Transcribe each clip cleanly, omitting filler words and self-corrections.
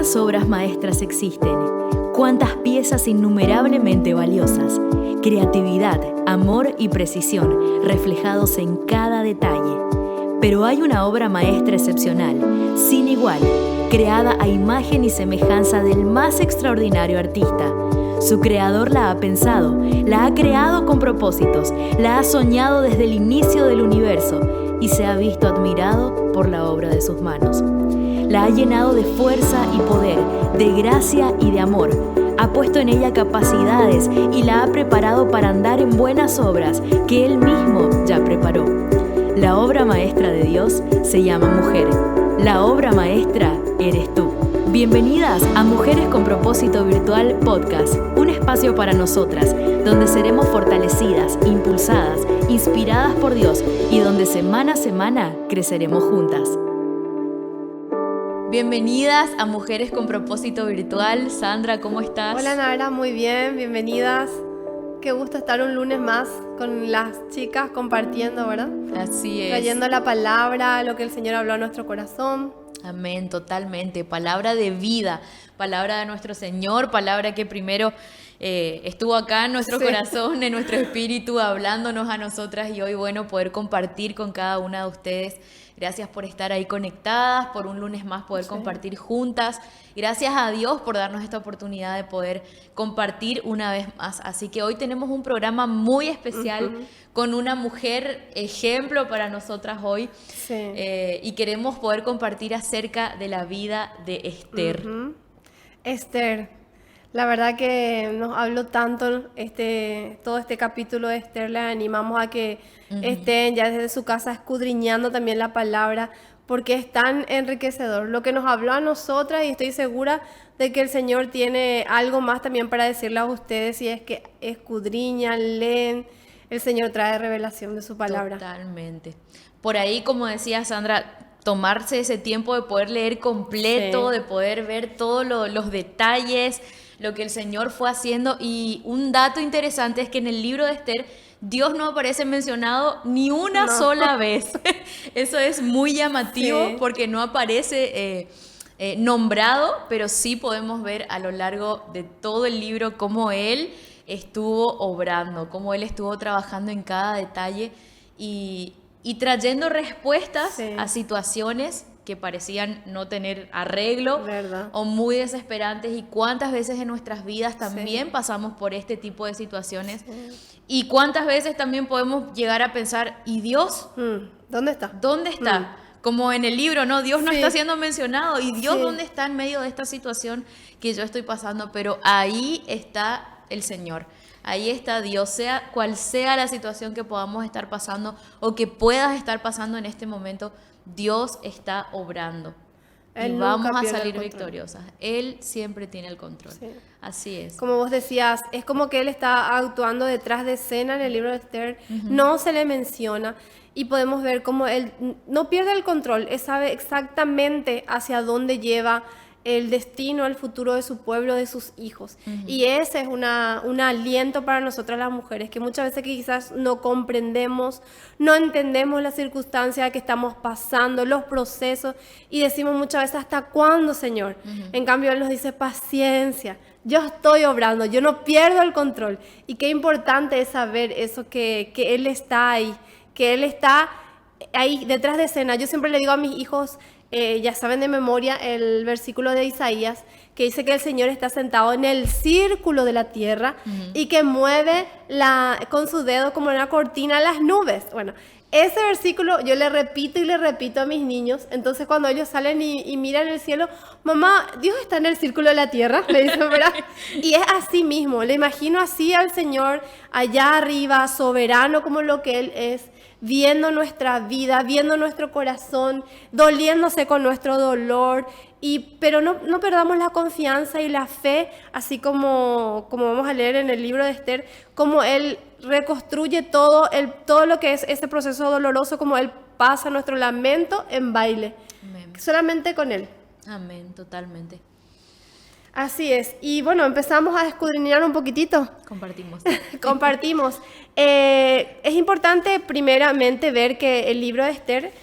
¿Cuántas obras maestras existen? ¿Cuántas piezas innumerablemente valiosas? Creatividad, amor y precisión reflejados en cada detalle. Pero hay una obra maestra excepcional, sin igual, creada a imagen y semejanza del más extraordinario artista. Su creador la ha pensado, la ha creado con propósitos, la ha soñado desde el inicio del universo y se ha visto admirado por la obra de sus manos. La ha llenado de fuerza y poder, de gracia y de amor. Ha puesto en ella capacidades y la ha preparado para andar en buenas obras que Él mismo ya preparó. La obra maestra de Dios se llama mujer. La obra maestra eres tú. Bienvenidas a Mujeres con Propósito Virtual Podcast, un espacio para nosotras, donde seremos fortalecidas, impulsadas, inspiradas por Dios y donde semana a semana creceremos juntas. Bienvenidas a Mujeres con Propósito Virtual. Sandra, ¿cómo estás? Hola Nara, muy bien, bienvenidas. Qué gusto estar un lunes más con las chicas compartiendo, ¿verdad? Así es. Trayendo la palabra, lo que el Señor habló a nuestro corazón. Amén, totalmente. Palabra de vida, palabra de nuestro Señor, palabra que primero estuvo acá en nuestro corazón, en nuestro espíritu, hablándonos a nosotras y hoy, bueno, poder compartir con cada una de ustedes. Gracias por estar ahí conectadas, por un lunes más poder compartir juntas. Gracias a Dios por darnos esta oportunidad de poder compartir una vez más. Así que hoy tenemos un programa muy especial con una mujer ejemplo para nosotras hoy. Y queremos poder compartir acerca de la vida de Esther. Esther, la verdad que nos habló tanto todo este capítulo de Esther. Les animamos a que estén ya desde su casa escudriñando también la palabra, porque es tan enriquecedor lo que nos habló a nosotras, y estoy segura de que el Señor tiene algo más también para decirle a ustedes, y es que escudriñan, leen, el Señor trae revelación de su palabra. Totalmente. Por ahí, como decía Sandra, tomarse ese tiempo de poder leer completo, de poder ver todos los detalles, lo que el Señor fue haciendo. Y un dato interesante es que en el libro de Esther, Dios no aparece mencionado ni una sola vez. Eso es muy llamativo porque no aparece nombrado, pero sí podemos ver a lo largo de todo el libro cómo Él estuvo obrando, cómo Él estuvo trabajando en cada detalle y trayendo respuestas a situaciones que parecían no tener arreglo, ¿verdad? O muy desesperantes. Y cuántas veces en nuestras vidas también pasamos por este tipo de situaciones. Y cuántas veces también podemos llegar a pensar, ¿y Dios? ¿Dónde está? ¿Dónde está? Como en el libro, ¿no? Dios no está siendo mencionado. ¿Y Dios dónde está en medio de esta situación que yo estoy pasando? Pero ahí está el Señor. Ahí está Dios, sea cual sea la situación que podamos estar pasando o que puedas estar pasando en este momento, Dios está obrando. Él y vamos a salir victoriosas. Él siempre tiene el control. Así es. Como vos decías, es como que Él está actuando detrás de escena en el libro de Esther. No se le menciona y podemos ver cómo Él no pierde el control. Él sabe exactamente hacia dónde lleva el destino, el futuro de su pueblo, de sus hijos. Y ese es un aliento para nosotras las mujeres, que muchas veces que quizás no comprendemos, no entendemos la circunstancia que estamos pasando, los procesos, y decimos muchas veces, ¿hasta cuándo, Señor? En cambio, Él nos dice, paciencia, yo estoy obrando, yo no pierdo el control. Y qué importante es saber eso, que Él está ahí, que Él está ahí detrás de escena. Yo siempre le digo a mis hijos, ya saben de memoria el versículo de Isaías, que dice que el Señor está sentado en el círculo de la tierra y que mueve con su dedo como una cortina las nubes. Bueno, ese versículo yo le repito y le repito a mis niños. Entonces cuando ellos salen y miran el cielo, mamá, Dios está en el círculo de la tierra, le dicen, ¿verdad? Y es así mismo, le imagino así al Señor allá arriba, soberano como lo que Él es, viendo nuestra vida, viendo nuestro corazón, doliéndose con nuestro dolor, pero no perdamos la confianza y la fe, así como vamos a leer en el libro de Esther, como Él reconstruye todo lo que es ese proceso doloroso, como Él pasa nuestro lamento en baile. Amén. Solamente con Él. Amén, totalmente. Así es. Y bueno, empezamos a escudriñar un poquitito. Compartimos. Es importante primeramente ver que el libro de Esther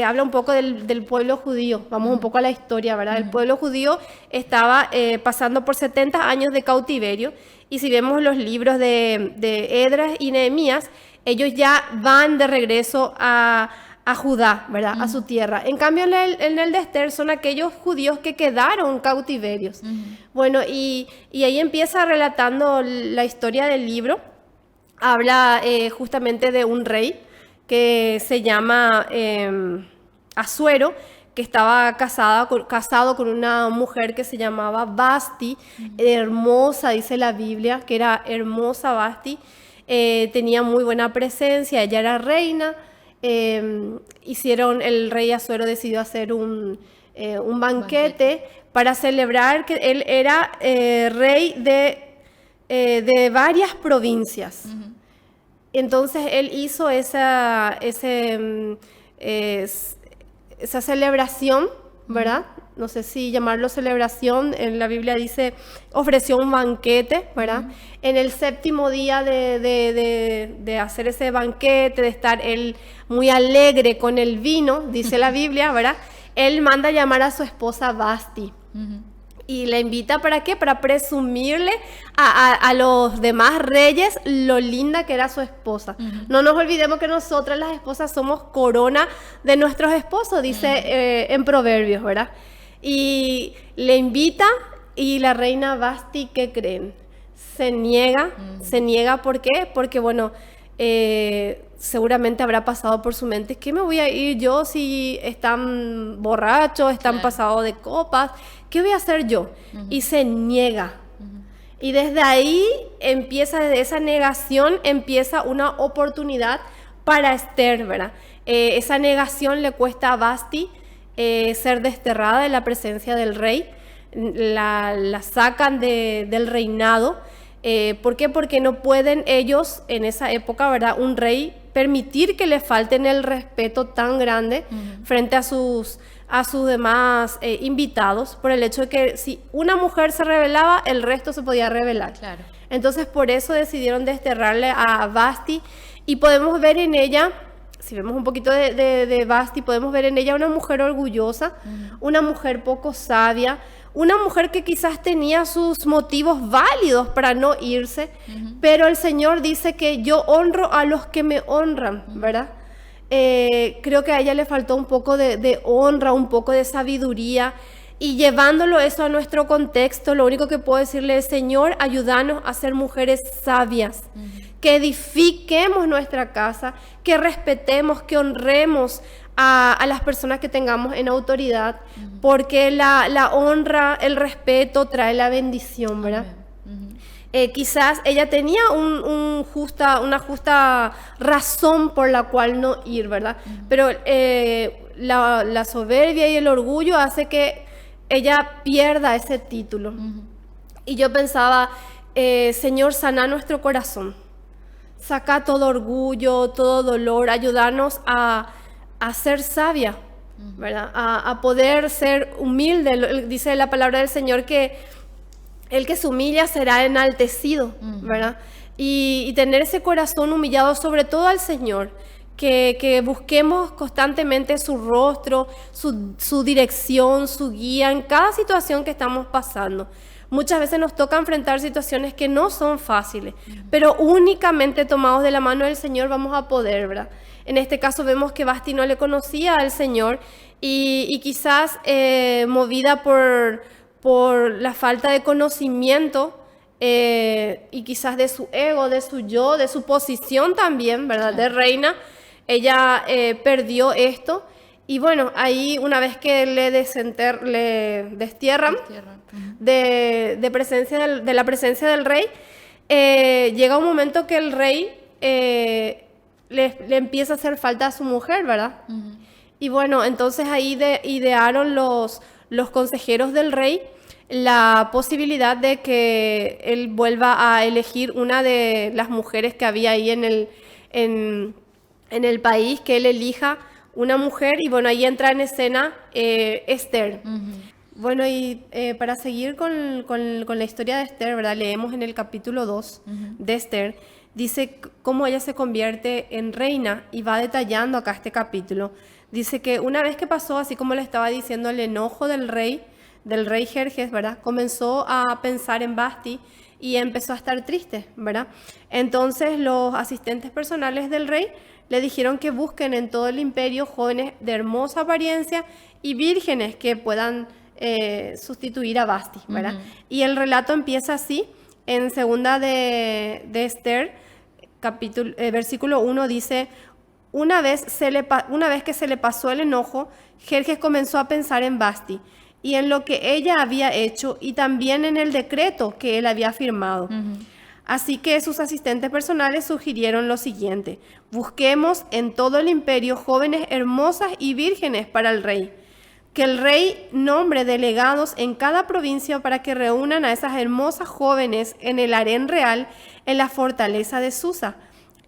habla un poco del pueblo judío. Vamos un poco a la historia, ¿verdad? El pueblo judío estaba pasando por 70 años de cautiverio, y si vemos los libros de Esdras y Nehemías, ellos ya van de regreso a Judá, ¿verdad? A su tierra. En cambio, en el de Esther son aquellos judíos que quedaron cautiverios. Bueno, y ahí empieza relatando la historia del libro. Habla justamente de un rey que se llama Asuero, que estaba casado con una mujer que se llamaba Vasti, hermosa, dice la Biblia, que era hermosa Vasti, tenía muy buena presencia, ella era reina. El rey Asuero decidió hacer un banquete para celebrar que él era rey de varias provincias. Entonces él hizo esa celebración, ¿verdad? No sé si llamarlo celebración, en la Biblia dice, ofreció un banquete, ¿verdad? En el 7º día de hacer ese banquete, de estar él muy alegre con el vino, dice la Biblia, ¿verdad? Él manda llamar a su esposa Vasti. Y la invita, ¿para qué? Para presumirle a los demás reyes lo linda que era su esposa. No nos olvidemos que nosotras las esposas somos corona de nuestros esposos, dice en Proverbios, ¿verdad? Y le invita, y la reina Vasti, ¿qué creen? Se niega. ¿Por qué? Porque, bueno, seguramente habrá pasado por su mente, ¿qué me voy a ir yo si están borrachos, están pasados de copas? ¿Qué voy a hacer yo? Y se niega. Y desde ahí desde esa negación empieza una oportunidad para Esther, ¿verdad? Esa negación le cuesta a Vasti ser desterrada de la presencia del rey. La sacan del reinado. ¿Por qué? Porque no pueden ellos, en esa época, ¿verdad?, un rey, permitir que le falten el respeto tan grande frente a sus demás invitados, por el hecho de que si una mujer se rebelaba, el resto se podía rebelar. Claro. Entonces, por eso decidieron desterrarle a Vasti, y podemos ver en ella, si vemos un poquito de Vasti, podemos ver en ella una mujer orgullosa, una mujer poco sabia, una mujer que quizás tenía sus motivos válidos para no irse, pero el Señor dice que yo honro a los que me honran, ¿verdad? Creo que a ella le faltó un poco de honra, un poco de sabiduría, y llevándolo eso a nuestro contexto, lo único que puedo decirle es, Señor, ayúdanos a ser mujeres sabias, que edifiquemos nuestra casa, que respetemos, que honremos a las personas que tengamos en autoridad, porque la honra, el respeto trae la bendición, ¿verdad? Quizás ella tenía una justa razón por la cual no ir, ¿verdad? Pero la soberbia y el orgullo hace que ella pierda ese título. Y yo pensaba, Señor, sana nuestro corazón, saca todo orgullo, todo dolor, ayudarnos a ser sabia, ¿verdad? A poder ser humilde. Dice la palabra del Señor que el que se humilla será enaltecido, ¿verdad? Y tener ese corazón humillado, sobre todo al Señor, que busquemos constantemente su rostro, su dirección, su guía en cada situación que estamos pasando. Muchas veces nos toca enfrentar situaciones que no son fáciles, pero únicamente tomados de la mano del Señor vamos a poder, ¿verdad? En este caso vemos que Vasti no le conocía al Señor, y quizás movida por la falta de conocimiento y quizás de su ego, de su yo, de su posición también, ¿verdad? De reina, ella perdió esto. Y bueno, ahí una vez que le destierran de la presencia del rey, llega un momento que el rey le empieza a hacer falta a su mujer, ¿verdad? Y bueno, entonces ahí idearon los consejeros del rey la posibilidad de que él vuelva a elegir una de las mujeres que había ahí en el país, que él elija una mujer, y bueno, ahí entra en escena Esther. Bueno, y para seguir con la historia de Esther, ¿verdad? Leemos en el capítulo 2 de Esther, dice cómo ella se convierte en reina, y va detallando acá este capítulo. dice que una vez que pasó, así como le estaba diciendo, el enojo del rey Jerjes, ¿verdad? Comenzó a pensar en Vasti y empezó a estar triste, ¿verdad? Entonces los asistentes personales del rey le dijeron que busquen en todo el imperio jóvenes de hermosa apariencia y vírgenes que puedan sustituir a Vasti, ¿verdad? Y el relato empieza así, en segunda de Esther, versículo 1 dice: una vez que se le pasó el enojo, Jerjes comenzó a pensar en Vasti y en lo que ella había hecho y también en el decreto que él había firmado. Así que sus asistentes personales sugirieron lo siguiente: busquemos en todo el imperio jóvenes hermosas y vírgenes para el rey. Que el rey nombre delegados en cada provincia para que reúnan a esas hermosas jóvenes en el harén real en la fortaleza de Susa.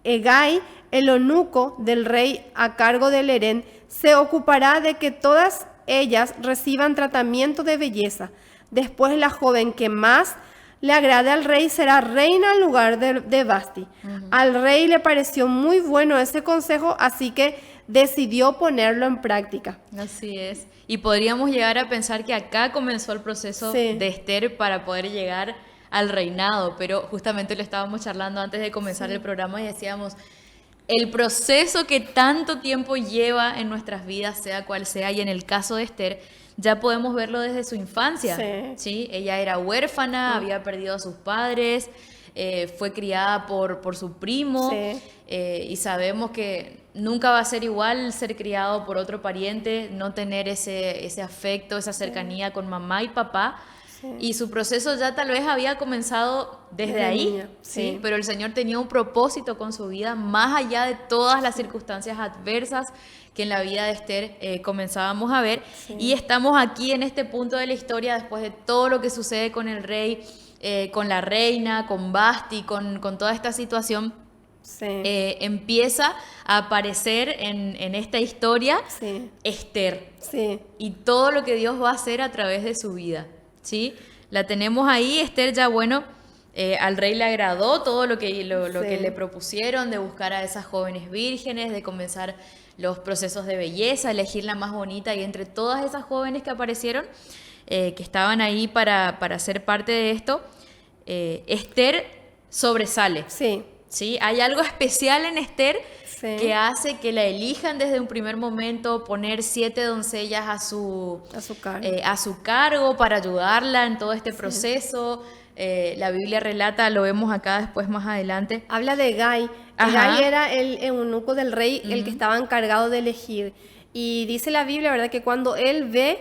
Hegai, el eunuco del rey a cargo del harén, se ocupará de que todas ellas reciban tratamiento de belleza. Después la joven que más le agrade al rey será reina en lugar de Vasti. Al rey le pareció muy bueno ese consejo, así que decidió ponerlo en práctica. Así es. Y podríamos llegar a pensar que acá comenzó el proceso de Esther para poder llegar al reinado, pero justamente lo estábamos charlando antes de comenzar el programa y decíamos, el proceso que tanto tiempo lleva en nuestras vidas, sea cual sea, y en el caso de Esther, ya podemos verlo desde su infancia. ¿Sí? Ella era huérfana, había perdido a sus padres, fue criada por su primo, y sabemos que nunca va a ser igual ser criado por otro pariente, no tener ese afecto, esa cercanía con mamá y papá. Y su proceso ya tal vez había comenzado desde ahí, niña, ¿sí? Pero el Señor tenía un propósito con su vida, más allá de todas las circunstancias adversas que en la vida de Esther comenzábamos a ver. Y estamos aquí en este punto de la historia, después de todo lo que sucede con el rey, con la reina, con Vasti, con toda esta situación. Empieza a aparecer en esta historia Esther y todo lo que Dios va a hacer a través de su vida. ¿Sí? La tenemos ahí. Esther ya, bueno, al rey le agradó todo lo que le propusieron, de buscar a esas jóvenes vírgenes, de comenzar los procesos de belleza, elegir la más bonita, y entre todas esas jóvenes que aparecieron, que estaban ahí para ser parte de esto, Esther sobresale. ¿Sí? Hay algo especial en Esther que hace que la elijan desde un primer momento, poner 7 doncellas a su cargo para ayudarla en todo este proceso. La Biblia relata, lo vemos acá después más adelante. Habla de Hegai. Hegai era el eunuco del rey, el que estaba encargado de elegir. Y dice la Biblia, ¿verdad?, que cuando él ve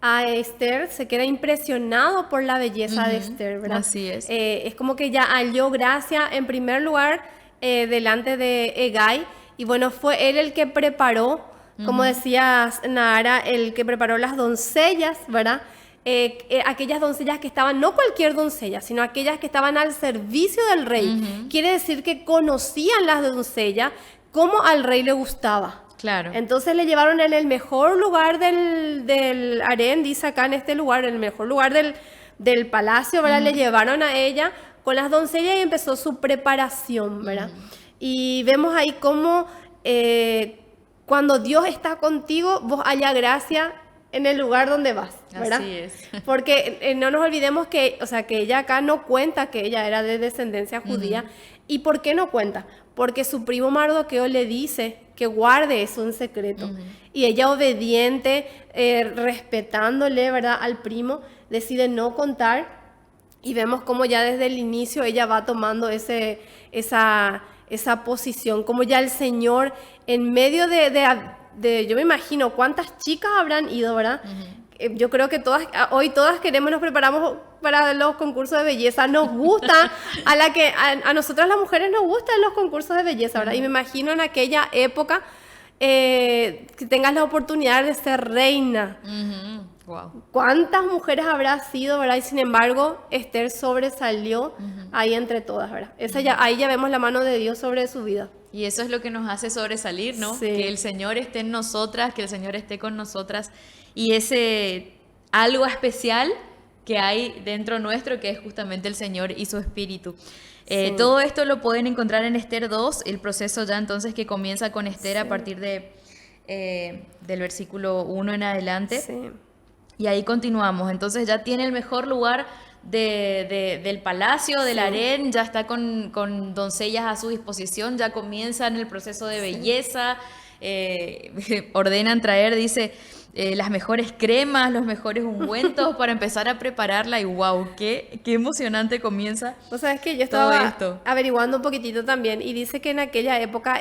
a Esther, se queda impresionado por la belleza de Esther, ¿verdad? Así es. Es como que ya halló gracia en primer lugar delante de Hegai. Y bueno, fue él el que preparó, como decías, Nahara, el que preparó las doncellas, ¿verdad? Aquellas doncellas que estaban, no cualquier doncella, sino aquellas que estaban al servicio del rey. Quiere decir que conocían las doncellas como al rey le gustaba. Claro. Entonces le llevaron en el mejor lugar del harén, dice acá en este lugar, en el mejor lugar del palacio, ¿verdad? Le llevaron a ella con las doncellas y empezó su preparación, ¿verdad? Y vemos ahí cómo cuando Dios está contigo, vos haya gracia en el lugar donde vas, ¿verdad? Así es. Porque no nos olvidemos que, o sea, que ella acá no cuenta que ella era de descendencia judía. ¿Y por qué no cuenta? Porque su primo Mardoqueo le dice que guarde eso en secreto. Y ella, obediente, respetándole, ¿verdad?, al primo, decide no contar. Y vemos cómo ya desde el inicio ella va tomando esa posición, como ya el Señor en medio de yo me imagino cuántas chicas habrán ido, ¿verdad? Yo creo que hoy todas nos preparamos para los concursos de belleza, nos gusta, a nosotras las mujeres nos gustan los concursos de belleza, ¿verdad? Y me imagino en aquella época que tengas la oportunidad de ser reina. Wow. ¿Cuántas mujeres habrá sido, verdad? Y sin embargo, Esther sobresalió ahí entre todas, ¿verdad? Ahí ya vemos la mano de Dios sobre su vida. Y eso es lo que nos hace sobresalir, ¿no? Que el Señor esté en nosotras, que el Señor esté con nosotras. Y ese algo especial que hay dentro nuestro, que es justamente el Señor y su Espíritu. Todo esto lo pueden encontrar en Esther 2, el proceso ya entonces que comienza con Esther a partir de del versículo 1 en adelante. Sí. Y ahí continuamos. Entonces ya tiene el mejor lugar del palacio, del harén, ya está con doncellas a su disposición, ya comienzan el proceso de belleza, ordenan traer, dice, las mejores cremas, los mejores ungüentos para empezar a prepararla y wow, qué emocionante comienza. Vos sabés que yo estaba averiguando un poquitito también y dice que en aquella época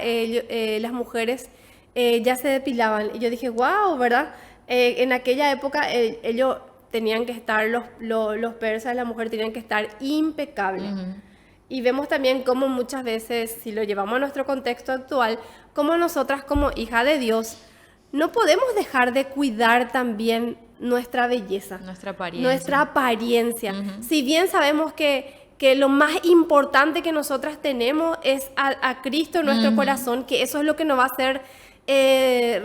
las mujeres ya se depilaban y yo dije, wow, ¿verdad? En aquella época ellos tenían que estar, los persas, la mujer tenían que estar impecables. Y vemos también cómo muchas veces, si lo llevamos a nuestro contexto actual, como nosotras como hija de Dios, no podemos dejar de cuidar también nuestra belleza. Nuestra apariencia. Si bien sabemos que lo más importante que nosotras tenemos es a Cristo en nuestro corazón, que eso es lo que nos va a hacer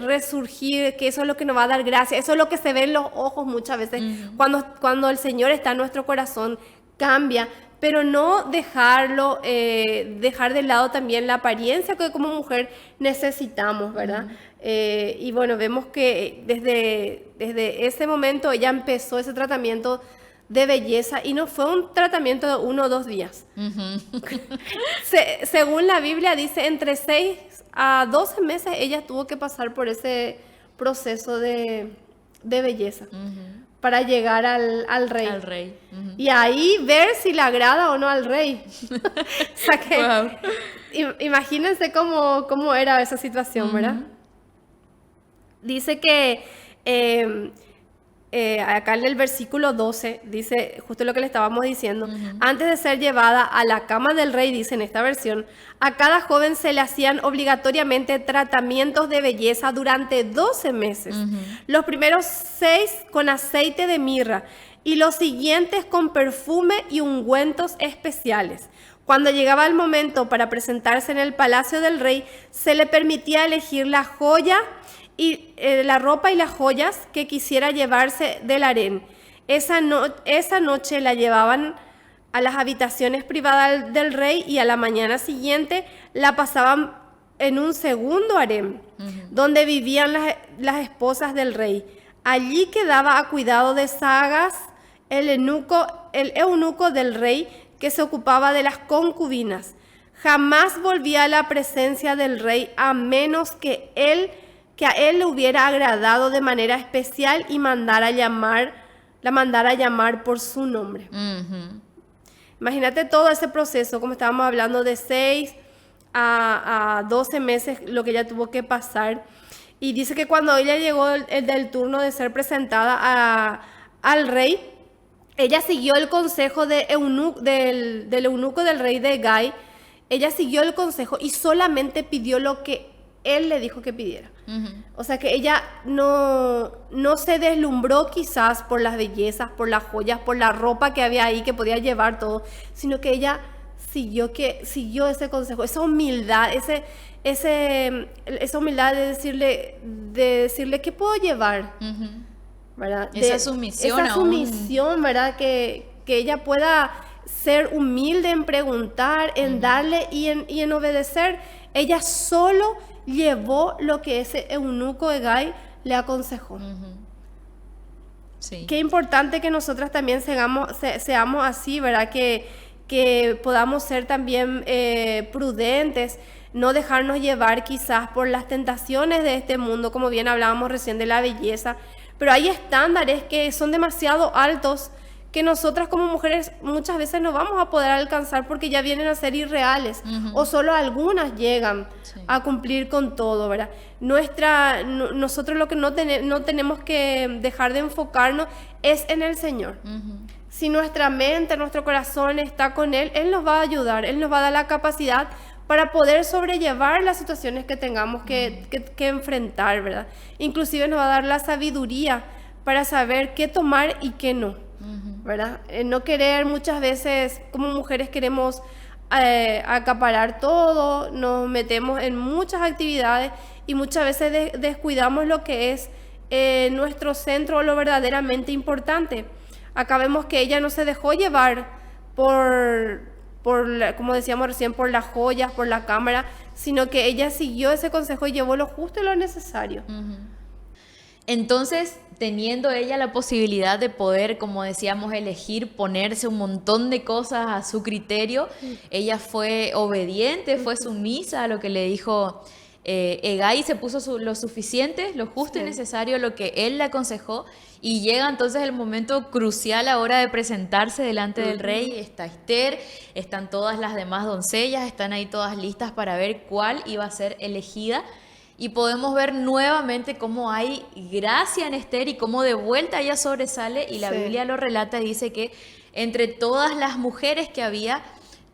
resurgir, que eso es lo que nos va a dar gracia, eso es lo que se ve en los ojos muchas veces, cuando el Señor está en nuestro corazón, cambia, pero no dejar de lado también la apariencia que como mujer necesitamos, ¿verdad? Y bueno, vemos que desde ese momento ella empezó ese tratamiento de belleza y no fue un tratamiento de 1 o 2 días. Según la Biblia dice, entre 6 a 12 meses ella tuvo que pasar por ese proceso de belleza para llegar al rey. Y ahí ver si le agrada o no al rey. O sea que, imagínense cómo era esa situación, ¿verdad? Dice que acá en el versículo 12 dice justo lo que le estábamos diciendo. Antes de ser llevada a la cama del rey, dice en esta versión, a cada joven se le hacían obligatoriamente tratamientos de belleza durante 12 meses. Los primeros 6 con aceite de mirra y los siguientes con perfume y ungüentos especiales. Cuando llegaba el momento para presentarse en el palacio del rey, se le permitía elegir la joya y la ropa y las joyas que quisiera llevarse del harén. Esa noche la llevaban a las habitaciones privadas del rey y a la mañana siguiente la pasaban en un segundo harén, donde vivían las esposas del rey. Allí quedaba a cuidado de Sagas, el eunuco del rey que se ocupaba de las concubinas. Jamás volvía a la presencia del rey a menos que a él le hubiera agradado de manera especial y la mandara a llamar por su nombre. Imagínate todo ese proceso, como estábamos hablando, de 6 a 12 meses, lo que ella tuvo que pasar. Y dice que cuando ella llegó del turno de ser presentada al rey, ella siguió el consejo del eunuco del rey de Gai. Ella siguió el consejo y solamente pidió lo que él le dijo que pidiera. O sea que ella no se deslumbró quizás por las bellezas, por las joyas, por la ropa que había ahí que podía llevar todo, sino que ella siguió ese consejo, esa humildad, esa humildad de decirle ¿qué puedo llevar? ¿Verdad? Esa sumisión, ¿verdad? Que ella pueda ser humilde en preguntar, en darle y en obedecer. Ella solo llevó lo que ese eunuco de Gai le aconsejó. Sí. Qué importante que nosotras también seamos así, ¿verdad? Que podamos ser también prudentes, no dejarnos llevar quizás por las tentaciones de este mundo, como bien hablábamos recién de la belleza, pero hay estándares que son demasiado altos que nosotras como mujeres muchas veces no vamos a poder alcanzar porque ya vienen a ser irreales o solo algunas llegan a cumplir con todo, ¿verdad? Nosotros lo que no tenemos que dejar de enfocarnos es en el Señor. Si nuestra mente, nuestro corazón está con Él, Él nos va a ayudar, Él nos va a dar la capacidad para poder sobrellevar las situaciones que tengamos que enfrentar, ¿verdad? Inclusive nos va a dar la sabiduría para saber qué tomar y qué no. ¿Verdad? No querer, muchas veces como mujeres queremos acaparar todo, nos metemos en muchas actividades y muchas veces descuidamos lo que es nuestro centro, lo verdaderamente importante. Acá vemos que ella no se dejó llevar por como decíamos recién, por las joyas, por la cámara, sino que ella siguió ese consejo y llevó lo justo y lo necesario. Entonces, teniendo ella la posibilidad de poder, como decíamos, elegir, ponerse un montón de cosas a su criterio, ella fue obediente, fue sumisa a lo que le dijo Hegai, se puso lo suficiente, lo justo y necesario, lo que él le aconsejó, y llega entonces el momento crucial ahora de presentarse delante del rey. Está Esther, están todas las demás doncellas, están ahí todas listas para ver cuál iba a ser elegida. Y podemos ver nuevamente cómo hay gracia en Esther y cómo de vuelta ella sobresale, y la Biblia lo relata y dice que entre todas las mujeres que había,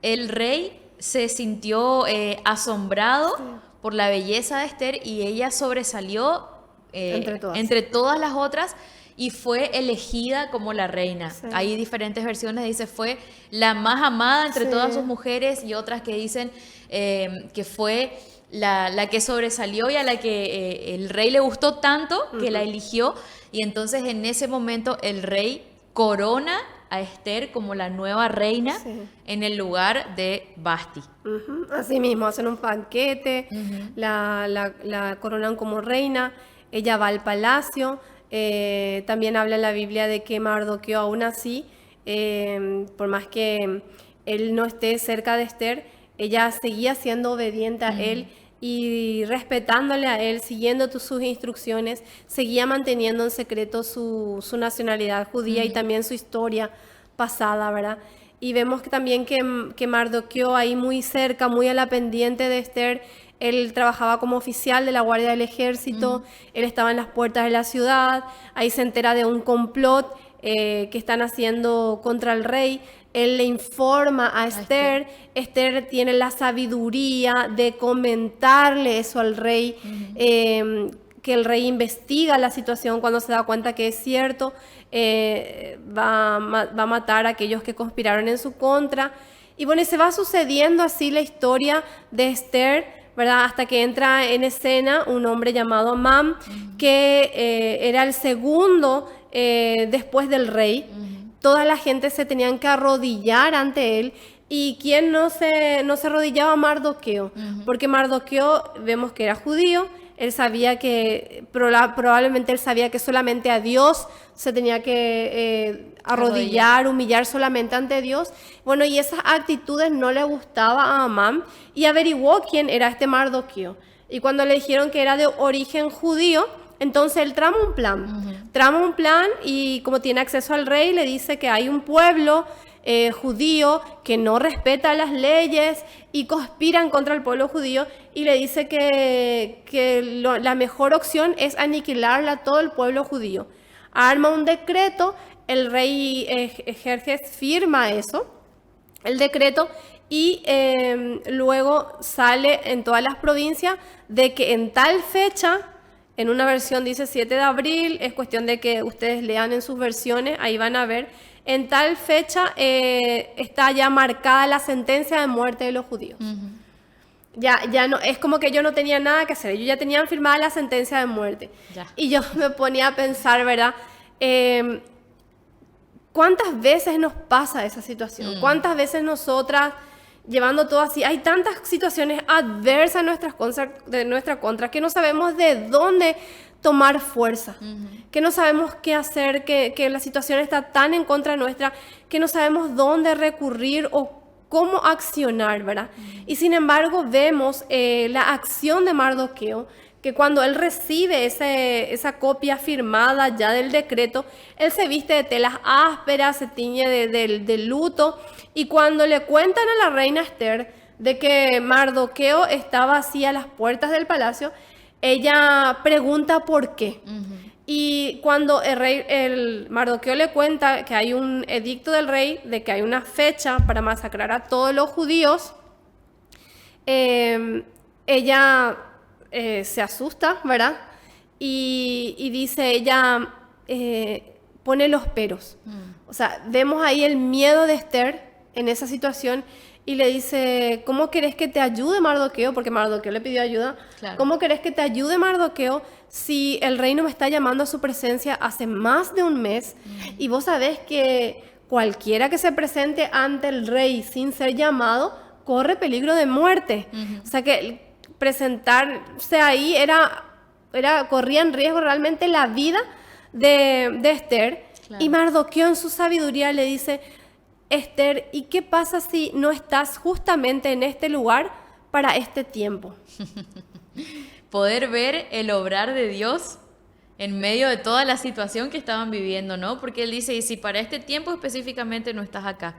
el rey se sintió asombrado por la belleza de Esther, y ella sobresalió entre todas las otras y fue elegida como la reina. Hay diferentes versiones, dice fue la más amada entre todas sus mujeres, y otras que dicen que fue la que sobresalió y a la que el rey le gustó tanto que la eligió, y entonces en ese momento el rey corona a Esther como la nueva reina en el lugar de Vasti. Así mismo, hacen un banquete, la coronan como reina, ella va al palacio. También habla en la Biblia de que Mardoqueo aún así, por más que él no esté cerca de Esther, ella seguía siendo obediente a él y respetándole a él, siguiendo sus instrucciones, seguía manteniendo en secreto su nacionalidad judía y también su historia pasada, ¿verdad? Y vemos que también que Mardoqueo ahí muy cerca, muy a la pendiente de Esther, él trabajaba como oficial de la Guardia del Ejército, él estaba en las puertas de la ciudad, ahí se entera de un complot que están haciendo contra el rey. Él le informa a Esther. Esther tiene la sabiduría de comentarle eso al rey, que el rey investiga la situación. Cuando se da cuenta que es cierto, va a matar a aquellos que conspiraron en su contra. Y bueno, y se va sucediendo así la historia de Esther, ¿verdad? Hasta que entra en escena un hombre llamado Amán, que era el segundo después del rey. Toda la gente se tenían que arrodillar ante él. ¿Y quién no se arrodillaba? Mardoqueo. Porque Mardoqueo vemos que era judío. Él sabía que, probablemente él sabía que solamente a Dios se tenía que arrodillar, humillar solamente ante Dios. Bueno, y esas actitudes no le gustaba a Amán, y averiguó quién era este Mardoqueo. Y cuando le dijeron que era de origen judío, entonces él trama un plan, y como tiene acceso al rey, le dice que hay un pueblo judío que no respeta las leyes y conspiran contra el pueblo judío, y le dice que la mejor opción es aniquilarla a todo el pueblo judío. Arma un decreto, el rey Jerjes firma eso, el decreto, y luego sale en todas las provincias de que en tal fecha, en una versión dice 7 de abril, es cuestión de que ustedes lean en sus versiones, ahí van a ver, en tal fecha está ya marcada la sentencia de muerte de los judíos. Ya no, es como que yo no tenía nada que hacer, ellos ya tenían firmada la sentencia de muerte. Y yo me ponía a pensar, ¿verdad? ¿Cuántas veces nos pasa esa situación? ¿Cuántas veces nosotras, llevando todo así, hay tantas situaciones adversas de nuestra contra que no sabemos de dónde tomar fuerza, que no sabemos qué hacer, que la situación está tan en contra nuestra que no sabemos dónde recurrir o cómo accionar, ¿verdad? Y sin embargo vemos la acción de Mardoqueo, que cuando él recibe esa copia firmada ya del decreto, él se viste de telas ásperas, se tiñe de luto, y cuando le cuentan a la reina Esther de que Mardoqueo estaba así a las puertas del palacio, ella pregunta por qué. Y cuando el Mardoqueo le cuenta que hay un edicto del rey, de que hay una fecha para masacrar a todos los judíos, ella se asusta, ¿verdad? Y dice, ella pone los peros. O sea, vemos ahí el miedo de Esther en esa situación, y le dice, ¿cómo querés que te ayude Mardoqueo? Porque Mardoqueo le pidió ayuda. Claro. ¿Cómo querés que te ayude Mardoqueo si el rey no me está llamando a su presencia hace más de un mes? Y vos sabés que cualquiera que se presente ante el rey sin ser llamado, corre peligro de muerte. O sea que presentarse ahí corría en riesgo realmente la vida de Esther. Claro. Y Mardoqueo en su sabiduría le dice: Esther, ¿y qué pasa si no estás justamente en este lugar para este tiempo? Poder ver el obrar de Dios en medio de toda la situación que estaban viviendo, ¿no? Porque él dice: y si para este tiempo específicamente no estás acá,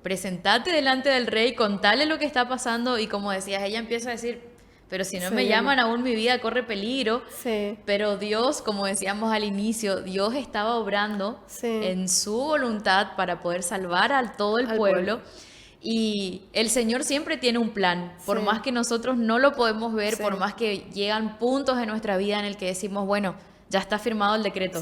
presentate delante del rey, contale lo que está pasando. Y como decías, ella empieza a decir: pero si no me llaman aún, mi vida corre peligro. Sí. Pero Dios, como decíamos al inicio, Dios estaba obrando en su voluntad para poder salvar a todo el pueblo. Y el Señor siempre tiene un plan, por más que nosotros no lo podemos ver, por más que llegan puntos en nuestra vida en el que decimos: bueno, ya está firmado el decreto,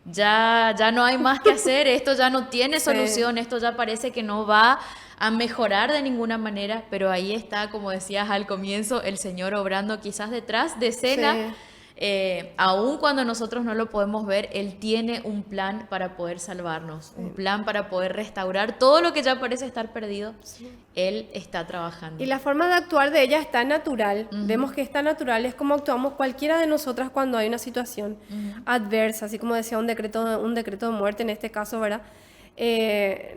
ya no hay más que hacer, esto ya no tiene solución, esto ya parece que no va a mejorar de ninguna manera, pero ahí está, como decías al comienzo, el Señor obrando quizás detrás de escena. Aun cuando nosotros no lo podemos ver, Él tiene un plan para poder salvarnos, un plan para poder restaurar todo lo que ya parece estar perdido. Él está trabajando. Y la forma de actuar de ella es tan natural. Vemos que es tan natural, es como actuamos cualquiera de nosotras cuando hay una situación adversa, así como decía un decreto de muerte en este caso, ¿verdad?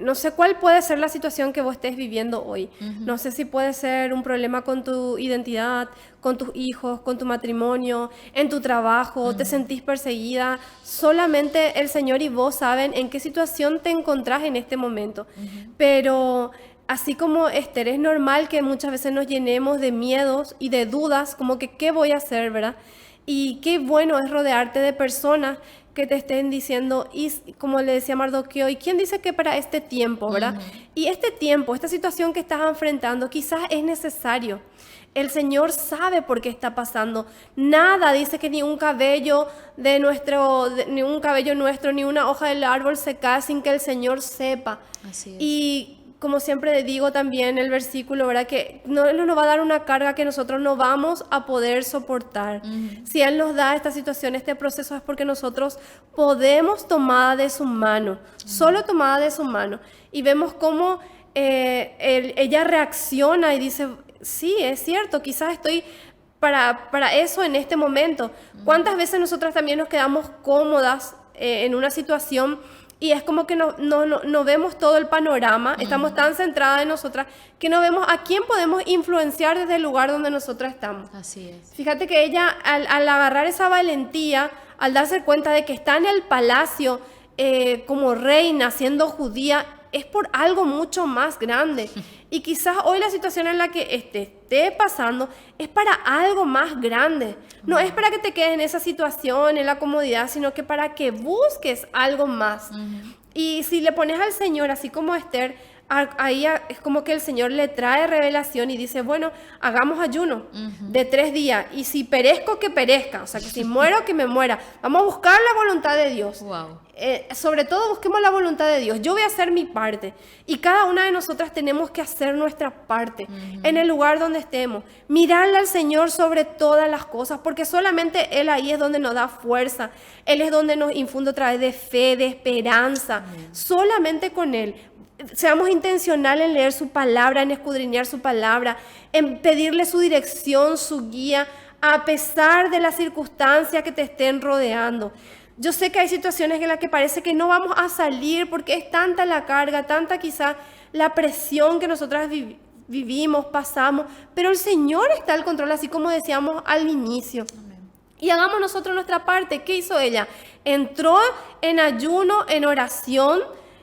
No sé cuál puede ser la situación que vos estés viviendo hoy. No sé si puede ser un problema con tu identidad, con tus hijos, con tu matrimonio, en tu trabajo, te sentís perseguida. Solamente el Señor y vos saben en qué situación te encontrás en este momento. Pero así como Esther, es normal que muchas veces nos llenemos de miedos y de dudas, como que ¿qué voy a hacer, verdad? Y qué bueno es rodearte de personas que te estén diciendo, y como le decía Mardoqueo, ¿y quién dice que para este tiempo, verdad? Y este tiempo, esta situación que estás enfrentando, quizás es necesario. El Señor sabe por qué está pasando. Nada dice que ni un cabello nuestro, ni una hoja del árbol se cae sin que el Señor sepa. Así es. Y como siempre digo también el versículo, ¿verdad? Que no nos va a dar una carga que nosotros no vamos a poder soportar. Si Él nos da esta situación, este proceso, es porque nosotros podemos tomada de su mano, solo tomada de su mano. Y vemos cómo ella reacciona y dice: sí, es cierto, quizás estoy para eso en este momento. ¿Cuántas veces nosotras también nos quedamos cómodas en una situación y es como que no vemos todo el panorama? Estamos tan centradas en nosotras que no vemos a quién podemos influenciar desde el lugar donde nosotras estamos? Así es. Fíjate que ella, al agarrar esa valentía, al darse cuenta de que está en el palacio como reina, siendo judía, es por algo mucho más grande. Y quizás hoy la situación en la que esté pasando es para algo más grande. No es para que te quedes en esa situación, en la comodidad, sino que para que busques algo más. Y si le pones al Señor, así como Esther, ahí es como que el Señor le trae revelación y dice: bueno, hagamos ayuno de 3 días. Y si perezco, que perezca. O sea, que si muero, que me muera. Vamos a buscar la voluntad de Dios. Wow. Sobre todo busquemos la voluntad de Dios. Yo voy a hacer mi parte y cada una de nosotras tenemos que hacer nuestra parte en el lugar donde estemos, mirarle al Señor sobre todas las cosas, porque solamente Él ahí es donde nos da fuerza. Él es donde nos infunde a través de fe, de esperanza. Solamente con Él. Seamos intencionales en leer su palabra, en escudriñar su palabra, en pedirle su dirección, su guía, a pesar de las circunstancias que te estén rodeando. Yo sé que hay situaciones en las que parece que no vamos a salir porque es tanta la carga, tanta quizá la presión que nosotras vivimos, pasamos, pero el Señor está al control, así como decíamos al inicio. Amén. Y hagamos nosotros nuestra parte. ¿Qué hizo ella? Entró en ayuno, en oración.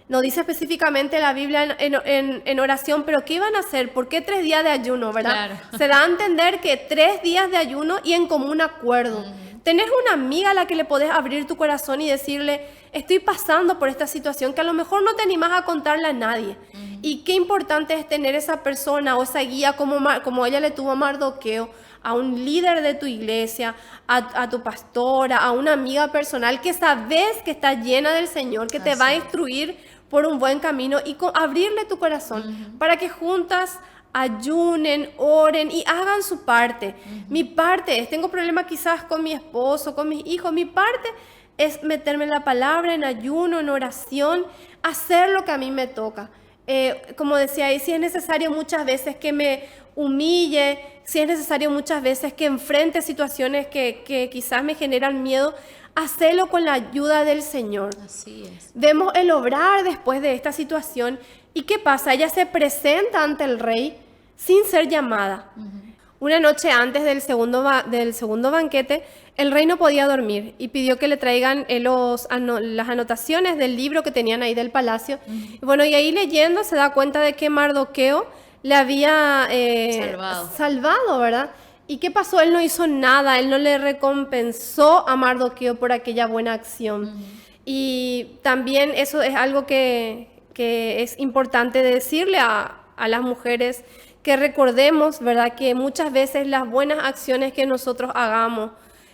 No dice específicamente la Biblia en oración, pero ¿qué iban a hacer? ¿Por qué 3 días de ayuno, verdad? Claro. Se da a entender que 3 días de ayuno y en común acuerdo. Tenés una amiga a la que le podés abrir tu corazón y decirle: estoy pasando por esta situación, que a lo mejor no te animás a contarle a nadie. Y qué importante es tener esa persona o esa guía como ella le tuvo a Mardoqueo, a un líder de tu iglesia, a tu pastora, a una amiga personal que sabes que está llena del Señor, que te va a instruir por un buen camino, y abrirle tu corazón para que juntas ayunen, oren y hagan su parte. Mi parte es, tengo problemas quizás con mi esposo, con mis hijos, mi parte es meterme en la palabra, en ayuno, en oración, hacer lo que a mí me toca. Como decía ahí, si es necesario muchas veces que me humille, si es necesario muchas veces que enfrente situaciones que quizás me generan miedo, hacerlo con la ayuda del Señor. Así es. Vemos el obrar después de esta situación. ¿Y qué pasa? Ella se presenta ante el rey sin ser llamada. Una noche antes del segundo banquete, el rey no podía dormir y pidió que le traigan las anotaciones del libro que tenían ahí del palacio. Y bueno, y ahí leyendo se da cuenta de que Mardoqueo le había salvado, ¿verdad? ¿Y qué pasó? Él no hizo nada, él no le recompensó a Mardoqueo por aquella buena acción. Y también eso es algo que es importante decirle a las mujeres, que recordemos, ¿verdad?, que muchas veces las buenas acciones que nosotros hagamos,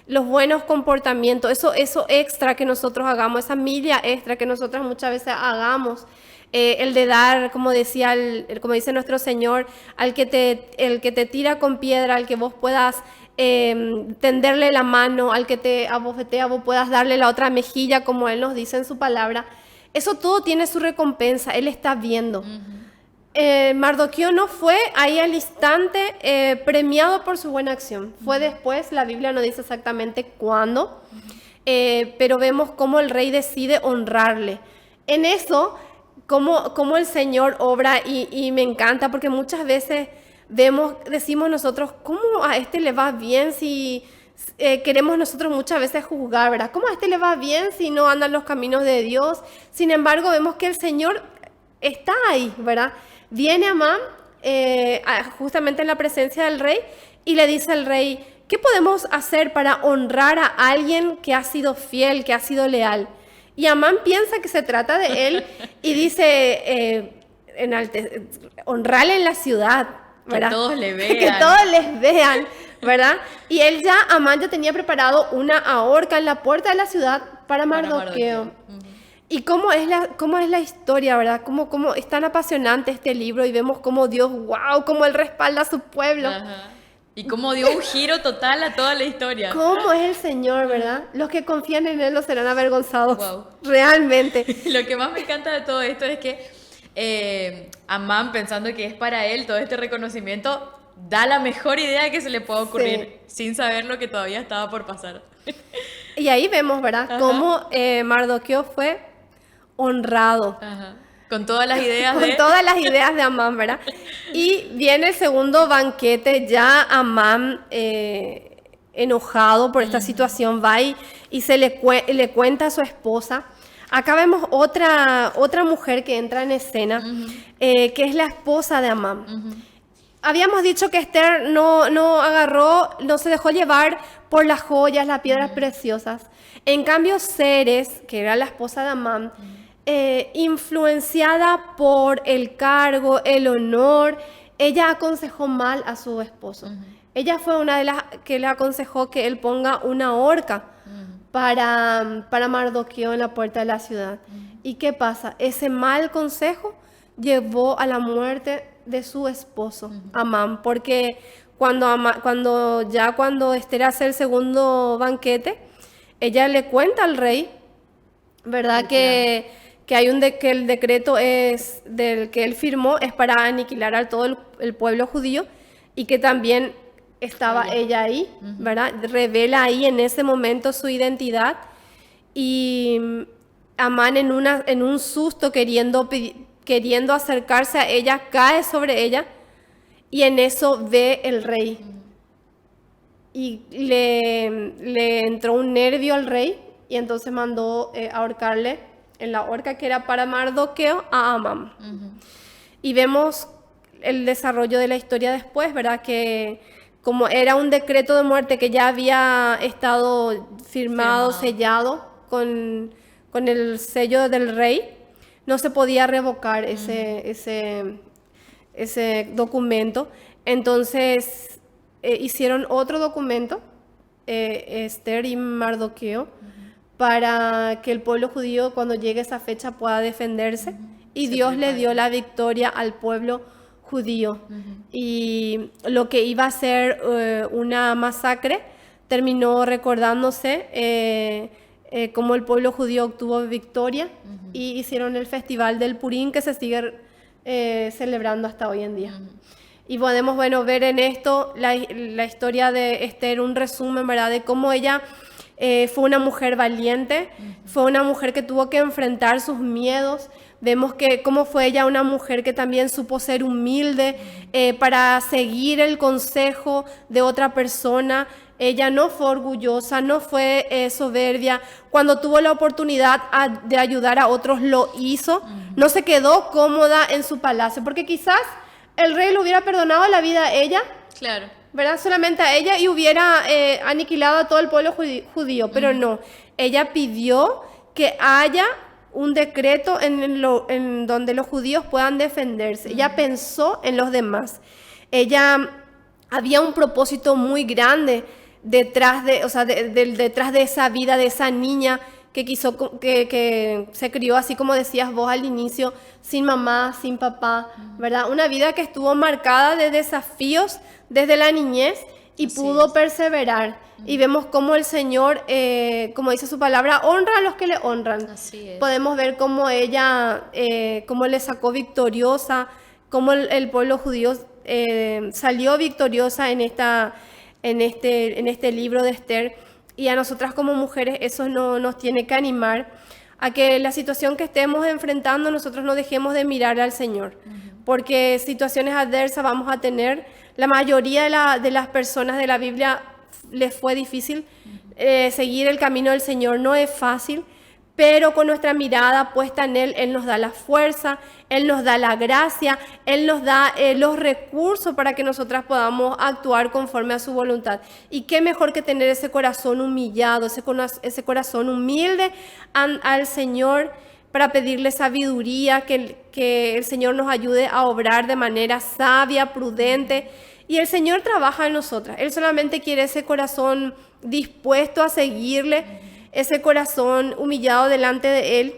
los buenos comportamientos, eso extra que nosotros hagamos, esa milla extra que nosotras muchas veces hagamos, el de dar, como decía, como dice nuestro Señor, el que te tira con piedra, al que vos puedas tenderle la mano, al que te abofetea, vos puedas darle la otra mejilla, como Él nos dice en su palabra. Eso todo tiene su recompensa, Él está viendo. Mardoqueo no fue ahí al instante premiado por su buena acción. Fue después, la Biblia no dice exactamente cuándo, pero vemos cómo el rey decide honrarle. En eso, cómo el Señor obra y me encanta, porque muchas veces decimos nosotros, ¿cómo a este le va bien si queremos nosotros muchas veces juzgar, ¿verdad? ¿Cómo a este le va bien si no anda en los caminos de Dios? Sin embargo, vemos que el Señor está ahí, ¿verdad? Viene Amán justamente en la presencia del rey y le dice al rey, ¿qué podemos hacer para honrar a alguien que ha sido fiel, que ha sido leal? Y Amán piensa que se trata de él y dice, honrarle en la ciudad, ¿verdad? Que todos le vean. Que todos les vean, ¿verdad? Y Amán ya tenía preparado una ahorca en la puerta de la ciudad para Mardoqueo. Y cómo es la historia, ¿verdad? Cómo es tan apasionante este libro y vemos cómo Dios, wow, cómo Él respalda a su pueblo. Ajá. Y cómo dio un giro total a toda la historia. Cómo es el Señor, ¿verdad? Los que confían en Él no serán avergonzados. Wow. Realmente. Lo que más me encanta de todo esto es que Amán, pensando que es para él todo este reconocimiento, da la mejor idea que se le pueda ocurrir, sin saber lo que todavía estaba por pasar. Y ahí vemos, ¿verdad? Ajá. Cómo Mardoqueo fue honrado. Ajá. Con todas las ideas Con todas las ideas de Amán, ¿verdad? Y viene el segundo banquete, ya Amán enojado por esta situación, va y le cuenta a su esposa. Acá vemos otra mujer que entra en escena, que es la esposa de Amán. Habíamos dicho que Esther no se dejó llevar por las joyas, las piedras preciosas. En cambio, Ceres, que era la esposa de Amán, influenciada por el cargo, el honor, ella aconsejó mal a su esposo. Ella fue una de las que le aconsejó que él ponga una horca para Mardoqueo en la puerta de la ciudad. ¿Y qué pasa? Ese mal consejo llevó a la muerte de su esposo, Amán, porque cuando Esther hace el segundo banquete, ella le cuenta al rey, ¿verdad? Que el decreto es del que él firmó es para aniquilar a todo el pueblo judío y que también estaba ella ahí, ¿verdad? Revela ahí en ese momento su identidad y Amán en un susto queriendo acercarse a ella, cae sobre ella y en eso ve el rey. Y le entró un nervio al rey y entonces mandó ahorcarle en la horca que era para Mardoqueo a Amán. Y vemos el desarrollo de la historia después, ¿verdad? Que como era un decreto de muerte que ya había estado firmado, sellado con el sello del rey, no se podía revocar ese documento. Entonces hicieron otro documento, Esther y Mardoqueo, para que el pueblo judío cuando llegue esa fecha pueda defenderse. Y Dios le dio la victoria al pueblo judío. Y lo que iba a ser una masacre terminó recordándose cómo el pueblo judío obtuvo victoria y hicieron el festival del Purim que se sigue celebrando hasta hoy en día. Y podemos, bueno, ver en esto la historia de Esther, un resumen, ¿verdad?, de cómo ella fue una mujer valiente, fue una mujer que tuvo que enfrentar sus miedos. Vemos que cómo fue ella una mujer que también supo ser humilde para seguir el consejo de otra persona. Ella no fue orgullosa, no fue soberbia. Cuando tuvo la oportunidad de ayudar a otros, lo hizo. No se quedó cómoda en su palacio, porque quizás el rey le hubiera perdonado la vida a ella, Claro. ¿verdad? Solamente a ella, y hubiera aniquilado a todo el pueblo judío, pero no. Ella pidió que haya un decreto en donde los judíos puedan defenderse. Ella pensó en los demás. Había un propósito muy grande detrás de esa vida, de esa niña que se crió, así como decías vos al inicio, sin mamá, sin papá, ¿verdad? Una vida que estuvo marcada de desafíos desde la niñez y pudo perseverar. Y vemos cómo el Señor, como dice su palabra, honra a los que le honran. Así es. Podemos ver cómo ella, cómo le sacó victoriosa, cómo el pueblo judío salió victoriosa en este libro de Esther. Y a nosotras como mujeres eso nos tiene que animar a que la situación que estemos enfrentando nosotros no dejemos de mirar al Señor. Porque situaciones adversas vamos a tener. La mayoría de las personas de la Biblia les fue difícil. Seguir el camino del Señor no es fácil, pero con nuestra mirada puesta en Él nos da la fuerza, Él nos da la gracia, Él nos da los recursos para que nosotras podamos actuar conforme a su voluntad. Y qué mejor que tener ese corazón humillado, ese corazón humilde al Señor, para pedirle sabiduría, que el Señor nos ayude a obrar de manera sabia, prudente. Y el Señor trabaja en nosotras. Él solamente quiere ese corazón dispuesto a seguirle, ese corazón humillado delante de Él,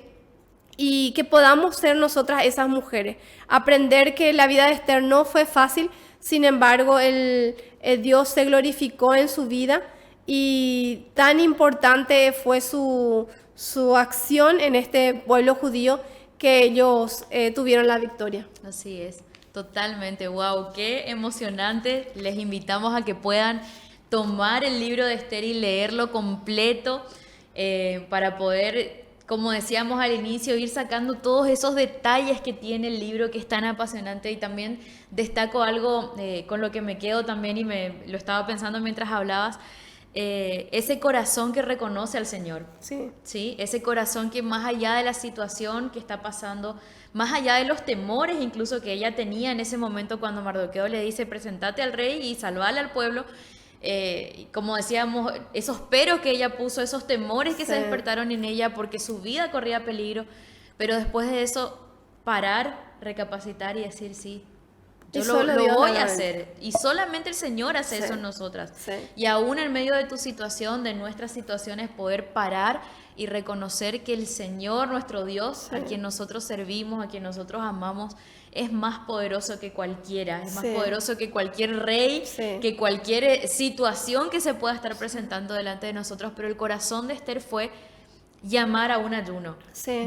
y que podamos ser nosotras esas mujeres. Aprender que la vida de Esther no fue fácil, sin embargo, el Dios se glorificó en su vida, y tan importante fue su acción en este pueblo judío que ellos tuvieron la victoria. Así es, totalmente. Wow, qué emocionante. Les invitamos a que puedan tomar el libro de Esther y leerlo completo, para poder, como decíamos al inicio, ir sacando todos esos detalles que tiene el libro, que es tan apasionante. Y también destaco algo con lo que me quedo también, y lo estaba pensando mientras hablabas, ese corazón que reconoce al Señor. Sí, ese corazón que más allá de la situación que está pasando, más allá de los temores incluso que ella tenía en ese momento cuando Mardoqueo le dice, presentate al rey y salvale al pueblo, como decíamos, esos peros que ella puso, esos temores que se despertaron en ella porque su vida corría peligro, pero después de eso parar, recapacitar y decir sí, yo lo voy a hacer, y solamente el Señor hace eso en nosotras. Y aún en medio de tu situación, de nuestras situaciones, poder parar y reconocer que el Señor, nuestro Dios, a quien nosotros servimos, a quien nosotros amamos, es más poderoso que cualquiera, es más poderoso que cualquier rey, que cualquier situación que se pueda estar presentando delante de nosotros. Pero el corazón de Esther fue llamar a un ayuno,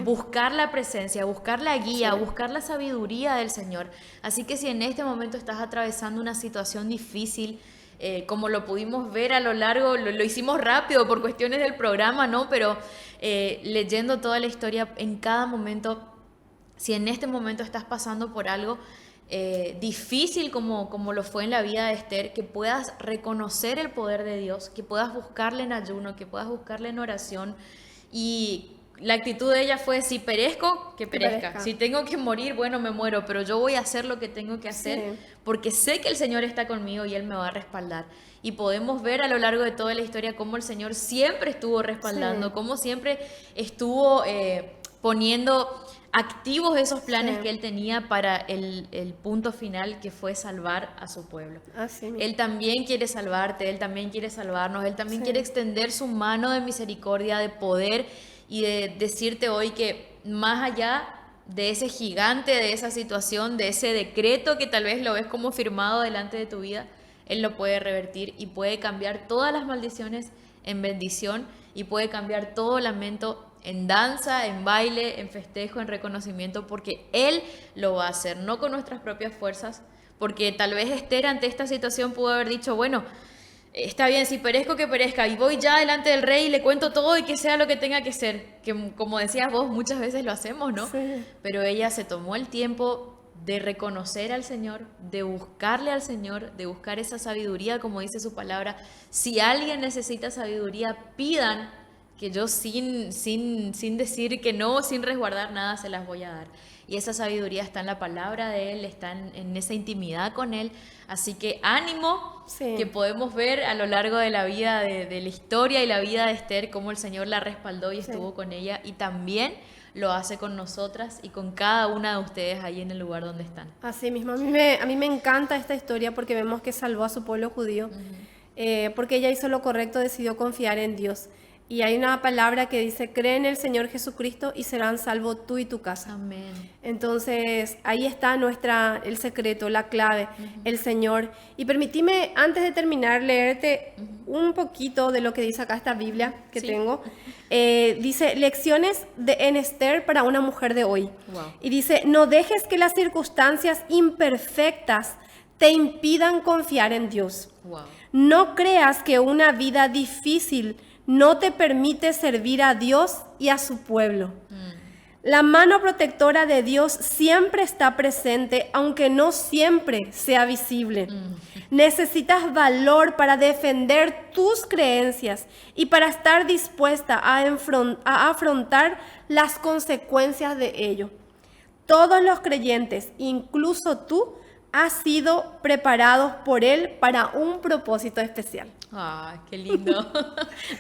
buscar la presencia, buscar la guía, buscar la sabiduría del Señor. Así que si en este momento estás atravesando una situación difícil, como lo pudimos ver a lo largo, lo hicimos rápido por cuestiones del programa, ¿no? Pero leyendo toda la historia, en cada momento, si en este momento estás pasando por algo difícil como lo fue en la vida de Esther, que puedas reconocer el poder de Dios, que puedas buscarle en ayuno, que puedas buscarle en oración. Y la actitud de ella fue, si perezco, que perezca. Si tengo que morir, bueno, me muero, pero yo voy a hacer lo que tengo que hacer, porque sé que el Señor está conmigo y Él me va a respaldar. Y podemos ver a lo largo de toda la historia cómo el Señor siempre estuvo respaldando, cómo siempre estuvo poniendo activos esos planes que Él tenía para el punto final, que fue salvar a su pueblo. Él también quiere salvarte, Él también quiere salvarnos, Él también quiere extender su mano de misericordia, de poder, y de decirte hoy que más allá de ese gigante, de esa situación, de ese decreto que tal vez lo ves como firmado delante de tu vida, Él lo puede revertir y puede cambiar todas las maldiciones en bendición, y puede cambiar todo lamento en danza, en baile, en festejo, en reconocimiento, porque Él lo va a hacer, no con nuestras propias fuerzas, porque tal vez Esther ante esta situación pudo haber dicho, bueno, está bien, si perezco que perezca, y voy ya delante del rey y le cuento todo y que sea lo que tenga que ser, que como decías vos, muchas veces lo hacemos, ¿no? Sí. Pero ella se tomó el tiempo de reconocer al Señor, de buscarle al Señor, de buscar esa sabiduría, como dice su palabra. Si alguien necesita sabiduría, pidan, que yo sin decir que no, sin resguardar nada, se las voy a dar. Y esa sabiduría está en la palabra de Él, está en esa intimidad con Él. Así que ánimo, Sí. que podemos ver a lo largo de la vida, de la historia y la vida de Esther, cómo el Señor la respaldó y estuvo con ella. Y también lo hace con nosotras y con cada una de ustedes ahí en el lugar donde están. Así mismo, a mí me encanta esta historia porque vemos que salvó a su pueblo judío, porque ella hizo lo correcto, decidió confiar en Dios. Y hay una palabra que dice, cree en el Señor Jesucristo y serán salvos tú y tu casa. Amén. Entonces, ahí está el secreto, la clave, el Señor. Y permitime, antes de terminar, leerte un poquito de lo que dice acá esta Biblia que tengo. Dice, lecciones en Esther para una mujer de hoy. Wow. Y dice, no dejes que las circunstancias imperfectas te impidan confiar en Dios. Wow. No creas que una vida difícil no te permite servir a Dios y a su pueblo. La mano protectora de Dios siempre está presente, aunque no siempre sea visible. Necesitas valor para defender tus creencias y para estar dispuesta a afrontar las consecuencias de ello. Todos los creyentes, incluso tú, has sido preparados por Él para un propósito especial. ¡Ah, qué lindo!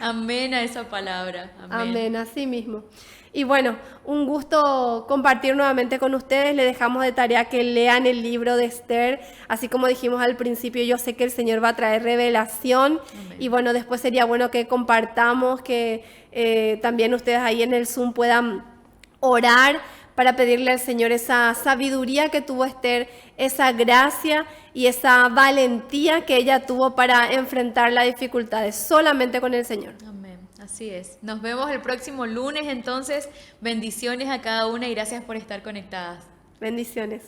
Amén a esa palabra. Amén. Amén, así mismo. Y bueno, un gusto compartir nuevamente con ustedes. Le dejamos de tarea que lean el libro de Esther. Así como dijimos al principio, yo sé que el Señor va a traer revelación. Amén. Y bueno, después sería bueno que compartamos, que también ustedes ahí en el Zoom puedan orar para pedirle al Señor esa sabiduría que tuvo Esther, esa gracia y esa valentía que ella tuvo para enfrentar las dificultades solamente con el Señor. Amén. Así es. Nos vemos el próximo lunes entonces. Bendiciones a cada una y gracias por estar conectadas. Bendiciones.